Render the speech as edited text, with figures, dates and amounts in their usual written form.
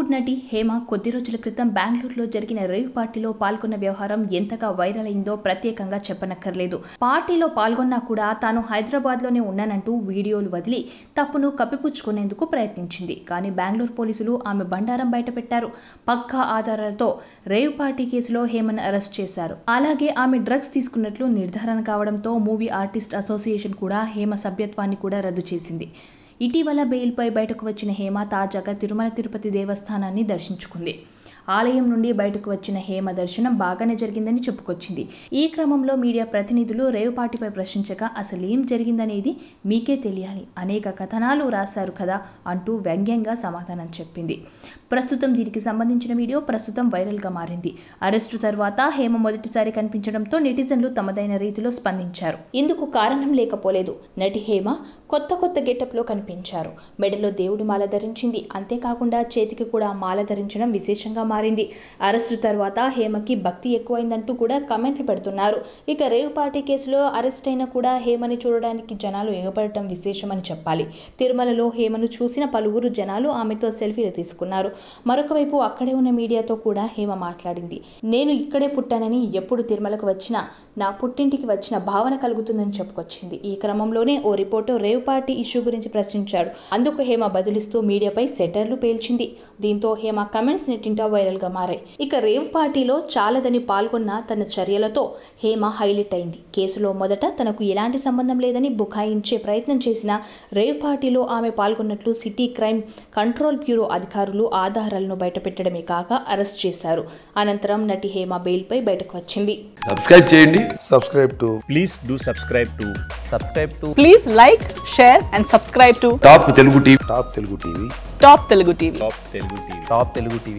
బాలీవుడ్ నటి హేమ కొద్ది రోజుల క్రితం బెంగళూరులో జరిగిన రేవ్ పార్టీలో పాల్గొన్న వ్యవహారం ఎంతగా వైరల్ అయిందో ప్రత్యేకంగా చెప్పనక్కర్లేదు. పార్టీలో పాల్గొన్నా కూడా తాను హైదరాబాద్లోనే ఉన్నానంటూ వీడియోలు వదిలి తప్పును కప్పిపుచ్చుకునేందుకు ప్రయత్నించింది. కానీ బెంగళూరు పోలీసులు ఆమె బండారం బయటపెట్టారు. పక్కా ఆధారాలతో రేవ్ పార్టీ కేసులో హేమను అరెస్ట్ చేశారు. అలాగే ఆమె డ్రగ్స్ తీసుకున్నట్లు నిర్ధారణ కావడంతో మూవీ ఆర్టిస్ట్ అసోసియేషన్ కూడా హేమ సభ్యత్వాన్ని కూడా రద్దు చేసింది. ఇటీవల బెయిల్పై బయటకు వచ్చిన హేమ తాజాగా తిరుమల తిరుపతి దేవస్థానాన్ని దర్శించుకుంది. ఆలయం నుండి బయటకు వచ్చిన హేమ దర్శనం బాగానే జరిగిందని చెప్పుకొచ్చింది. ఈ క్రమంలో మీడియా ప్రతినిధులు రేవ్ పార్టీపై ప్రశ్నించగా అసలేం జరిగిందనేది మీకే తెలియాలి, అనేక కథనాలు రాశారు కదా అంటూ వ్యంగ్యంగా సమాధానం చెప్పింది. ప్రస్తుతం దీనికి సంబంధించిన వీడియో ప్రస్తుతం వైరల్గా మారింది. అరెస్టు తర్వాత హేమ మొదటిసారి కనిపించడంతో నెటిజన్లు తమదైన రీతిలో స్పందించారు. ఇందుకు కారణం లేకపోలేదు. నటి హేమ కొత్త గెటప్లో కనిపించారు. మెడలో దేవుడి మాల ధరించింది. అంతేకాకుండా చేతికి కూడా మాల ధరించడం విశేషంగా మారింది. అరెస్టు తర్వాత హేమకి భక్తి ఎక్కువైందంటూ కూడా కామెంట్లు పెడుతున్నారు. ఇక రేవ్ పార్టీ కేసులో అరెస్ట్ అయినా కూడా హేమని చూడడానికి జనాలు ఎగబడటం విశేషమని చెప్పాలి. తిరుమలలో హేమను చూసిన పలువురు జనాలు ఆమెతో సెల్ఫీలు తీసుకున్నారు. మరొక వైపు అక్కడే ఉన్న మీడియాతో కూడా హేమ మాట్లాడింది. నేను ఇక్కడే పుట్టానని, ఎప్పుడు తిరుమలకు వచ్చినా నా పుట్టింటికి వచ్చిన భావన కలుగుతుందని చెప్పుకొచ్చింది. ఈ క్రమంలోనే ఓ రిపోర్టర్ రేవ్ పార్టీ ఇష్యూ గురించి ప్రశ్నించాడు. అందుకు హేమ బదులిస్తూ మీడియాపై సెటర్లు పేల్చింది. దీంతో హేమ కమెంట్స్ నెట్టింటా వైరల్ గా మారాయి. ఇక రేవ్ పార్టీలో చాలదని పాల్గొన్న తన చర్యలతో హేమ హైలైట్ అయింది. కేసులో మొదట తనకు ఎలాంటి సంబంధం లేదని బుకాయించే ప్రయత్నం చేసిన రేవ్ పార్టీలో ఆమె పాల్గొన్నట్లు సిటీ క్రైమ్ కంట్రోల్ బ్యూరో అధికారులు ఆధారాలను బయటపెట్టడమే కాక అరెస్ట్ చేశారు. అనంతరం నటి హేమ బెయిల్పై బయటకు వచ్చింది. సబ్స్క్రైబ్ చేయండి. Please do subscribe to. Please like, share and subscribe to top Telugu TV. Top Telugu TV.